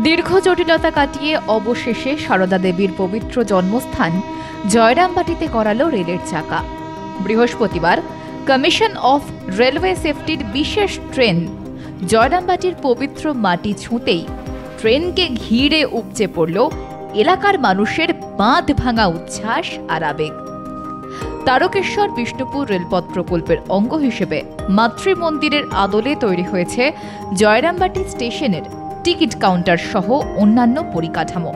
দীর্ঘ জটিলতা কাটিয়ে অবশেষে সারদা দেবীর পবিত্র জন্মস্থান জয়রামবাটিতে করালো রেলের চাকা। বৃহস্পতিবার কমিশন অফ রেলওয়ে সেফটির বিশেষ ট্রেন জয়রামবাটির পবিত্র মাটি ছুঁতেই ট্রেনকে ঘিরে উপচে পড়ল এলাকার মানুষের বাঁধ ভাঙা উচ্ছ্বাস আর আবেগ। তারকেশ্বর বিষ্ণুপুর রেলপথ প্রকল্পের অঙ্গ হিসেবে মাতৃমন্দিরের আদলে তৈরি হয়েছে জয়রামবাটি স্টেশনের টিকিট কাউন্টার সহ অন্যান্য পরিকাঠামো।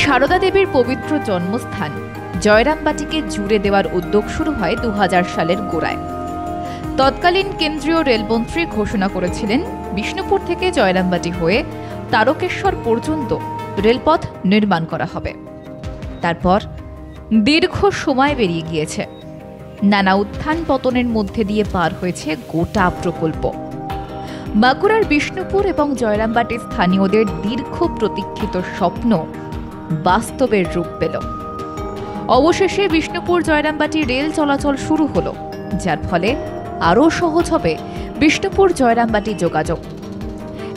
সারদা দেবীর পবিত্র জন্মস্থান জয়রামবাটিকে জুড়ে দেওয়ার উদ্যোগ শুরু হয় 2000 সালের গোড়ায়। তৎকালীন কেন্দ্রীয় রেলমন্ত্রী ঘোষণা করেছিলেন বিষ্ণুপুর থেকে জয়রামবাটি হয়ে তারকেশ্বর পর্যন্ত রেলপথ নির্মাণ করা হবে। তারপর দীর্ঘ সময় বেরিয়ে গিয়েছে, নানা উত্থান পতনের মধ্যে দিয়ে পার হয়েছে গোটা প্রকল্প। বাঁকুড়ার বিষ্ণুপুর এবং জয়রামবাটির স্থানীয়দের দীর্ঘ প্রতীক্ষিত স্বপ্ন বাস্তবের রূপ পেল। অবশেষে বিষ্ণুপুর জয়রামবাটি রেল চলাচল শুরু হলো, যার ফলে আরও সহজ হবে বিষ্ণুপুর জয়রামবাটি যোগাযোগ।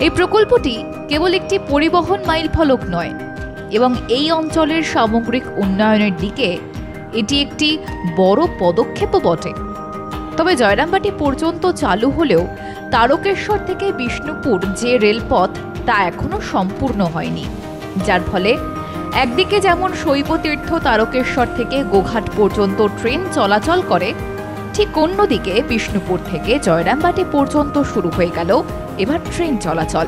এই প্রকল্পটি কেবল একটি পরিবহন মাইলফলক নয়, এবং এই অঞ্চলের সামগ্রিক উন্নয়নের দিকে এটি একটি বড় পদক্ষেপও বটে। তবে জয়রামবাটি পর্যন্ত চালু হলেও তারকেশ্বর থেকে বিষ্ণুপুর যে রেলপথ তা এখনো সম্পূর্ণ হয়নি, যার ফলে একদিকে যেমন শৈবতীর্থ তারকেশ্বর থেকে গোঘাট পর্যন্ত ট্রেন চলাচল করে, ঠিক অন্যদিকে বিষ্ণুপুর থেকে জয়রামবাটি পর্যন্ত শুরু হয়ে গেল এবার ট্রেন চলাচল।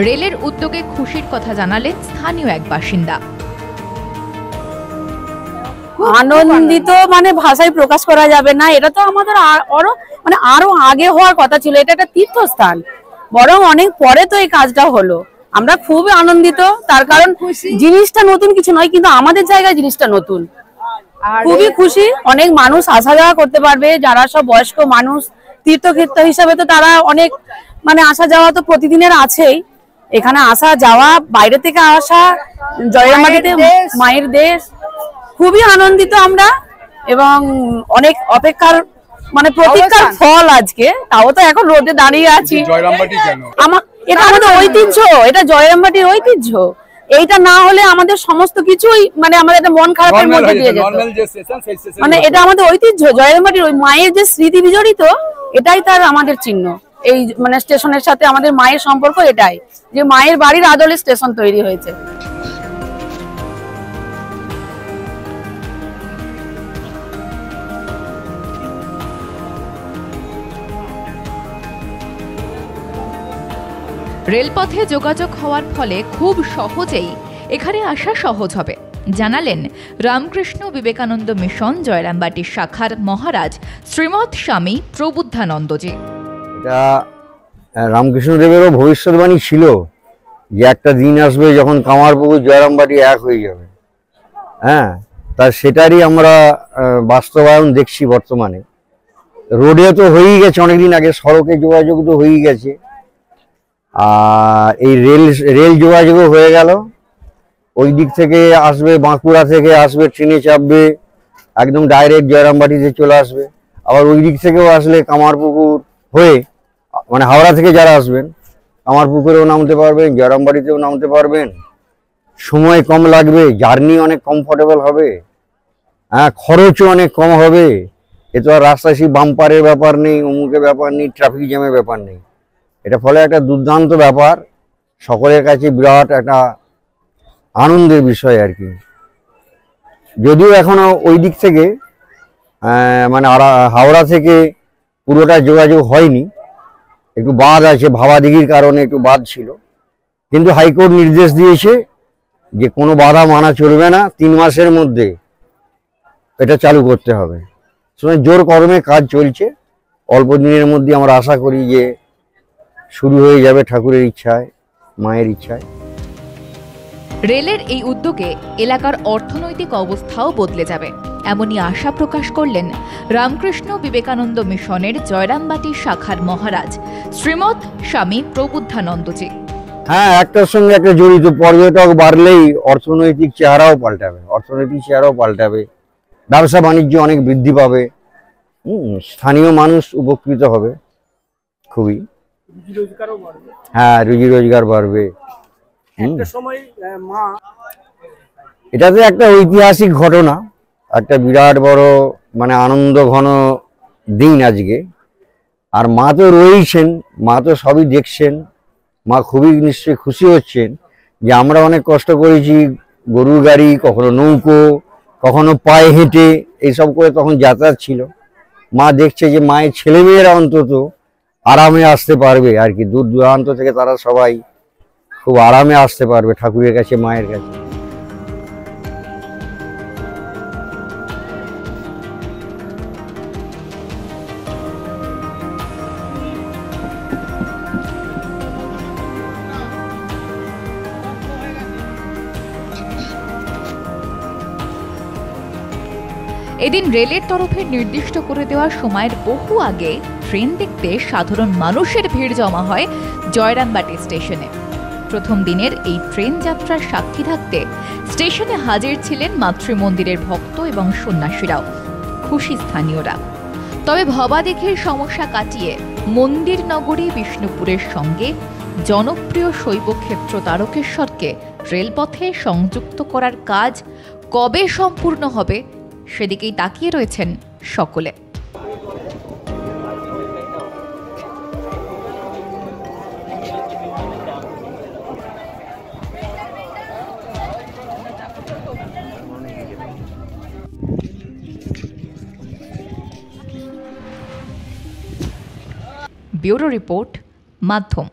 রেলের উদ্যোগে খুশির কথা জানালেন স্থানীয় এক বাসিন্দা। আনন্দিত মানে ভাষায় প্রকাশ করা যাবে না। এটা তো আমাদের আরো আগে হওয়ার কথা ছিল। এটা একটা তীর্থস্থান, বরং অনেক পরে তো এই কাজটা হলো। আমরা খুবই আনন্দিত, তার কারণ জিনিসটা নতুন কিছু নয়, কিন্তু আমাদের জায়গায় জিনিসটা নতুন। খুবই খুশি। অনেক মানুষ আসা যাওয়া করতে পারবে, যারা সব বয়স্ক মানুষ তীর্থক্ষেত্র হিসাবে তো তারা অনেক মানে আসা যাওয়া তো প্রতিদিনের আছেই। এখানে আসা যাওয়া, বাইরে থেকে আসা, জয়রামবাটিতে মায়ের দেশ, খুবই আনন্দিত আমরা। এবং অনেক অপেক্ষার মানে প্রতীক্ষার ফল আজকে। তাও তো এখন রোদে দাঁড়িয়ে আছি। এটা আমাদের ঐতিহ্য, এটা জয়রামবাটির ঐতিহ্য। এইটা না হলে আমাদের সমস্ত কিছুই মানে আমাদের একটা মন খারাপের মধ্যে দিয়ে যেত। মানে এটা আমাদের ঐতিহ্য, জয়রামবাটির ওই মায়ের যে স্মৃতি বিজড়িত, এটাই তার আমাদের চিহ্ন। এই মানে স্টেশনের সাথে আমাদের মায়ের সম্পর্ক এটাই, যে মায়ের বাড়ির আদলে স্টেশন তৈরি হয়েছে। রেলপথে যোগাযোগ হওয়ার ফলে খুব সহজেই এখানে আসা সহজ হবে, জানালেন রামকৃষ্ণ বিবেকানন্দ মিশন জয়রামবাটি শাখার মহারাজ শ্রীমৎ স্বামী প্রবুদ্ধানন্দজি। এটা রামকৃষ্ণদেবেরও ভবিষ্যৎবাণী ছিল যে একটা দিন আসবে যখন কামারপুকুর জয়রামবাটি এক হয়ে যাবে। হ্যাঁ, তা সেটারই আমরা বাস্তবায়ন দেখছি বর্তমানে। রোডে তো হয়েই গেছে অনেকদিন আগে, সড়কে যোগাযোগ তো হয়েই গেছে, আর এই রেল যোগাযোগও হয়ে গেল। ওই দিক থেকে আসবে, বাঁকুড়া থেকে আসবে, ট্রেনে চাপবে, একদম ডাইরেক্ট জয়রামবাটিতে চলে আসবে। আবার ওই দিক থেকেও আসলে কামারপুকুর হয়ে মানে হাওড়া থেকে যারা আসবেন কামারপুকুরেও নামতে পারবেন, জয়রামবাটিতেও নামতে পারবেন। সময় কম লাগবে, জার্নি অনেক কমফোর্টেবল হবে, হ্যাঁ, খরচও অনেক কম হবে। এ তো আর রাস্তায় সেই বাম্পারের ব্যাপার নেই, অমুকের ব্যাপার নেই, ট্রাফিক জ্যামের ব্যাপার নেই। এটা ফলে একটা দুর্দান্ত ব্যাপার, সকলের কাছে বিরাট একটা আনন্দের বিষয় আর কি। যদিও এখনো ওই দিক থেকে মানে হাওড়া থেকে পুরোটা যোগাযোগ হয়নি, একটু বাদ আছে, ভাবাদিঘির কারণে একটু বাদ ছিল। কিন্তু হাইকোর্ট নির্দেশ দিয়েছে যে কোনো বাধা মানা চলবে না, 3 মাসের মধ্যে এটা চালু করতে হবে। জোর কর্মে কাজ চলছে, অল্প দিনের মধ্যে আমরা আশা করি যে শুরু হয়ে যাবে ঠাকুরের ইচ্ছায়, মায়ের ইচ্ছায়। রেলের এই উদ্যোগে এলাকার অর্থনৈতিক অবস্থাও বদলে যাবে, এমনই আশা প্রকাশ করলেন রামকৃষ্ণ বিবেকানন্দ মিশনের জয়রামবাটি শাখার মহারাজ শ্রীমৎ স্বামী প্রবুদ্ধানন্দজি। হ্যাঁ, একটার সঙ্গে একটা জড়িত। পর্যটক বাড়লেই অর্থনৈতিক চেহারাও পাল্টাবে, ব্যবসা বাণিজ্য অনেক বৃদ্ধি পাবে, স্থানীয় মানুষ উপকৃত হবে খুবই। হ্যাঁ, রুজি রোজগার বাড়বে। এটাতে একটা ঐতিহাসিক ঘটনা, একটা বিরাট বড় মানে আনন্দ ঘন দিন আজকে। আর মা তো রয়েছেন, মা তো সবই দেখছেন, মা খুবই নিশ্চয়ই খুশি হচ্ছেন যে আমরা অনেক কষ্ট করেছি, গরুর গাড়ি, কখনো নৌকো, কখনো পায়ে হেঁটে এইসব করে তখন যাতায়াত ছিল। মা দেখছে যে মায়ের ছেলেমেয়েরা অন্তত আরামে আসতে পারবে আর কি, দূর দূরান্ত থেকে তারা সবাই খুব আরামে আসতে পারবে ঠাকুরের কাছে, মায়ের কাছে। এদিন রেলের তরফে নির্দিষ্ট করে দেওয়া সময়ের বহু আগে ট্রেন দেখতে সাধারণ মানুষের ভিড় জমা হয় জয়রামবাটি স্টেশনে। প্রথম দিনের এই ট্রেন যাত্রার সাক্ষী থাকতে স্টেশনে হাজির ছিলেন মাতৃমন্দিরের ভক্ত এবং সন্ন্যাসীরাও। খুশি স্থানীয়রা। তবে ভবাদিঘির সমস্যা কাটিয়ে মন্দির নগরী বিষ্ণুপুরের সঙ্গে জনপ্রিয় শৈবক্ষেত্র তারকেশ্বরকে রেলপথে সংযুক্ত করার কাজ কবে সম্পূর্ণ হবে সেদিকেই তাকিয়ে রয়েছেন সকলে। ব্যুরো রিপোর্ট, মাধ্যম।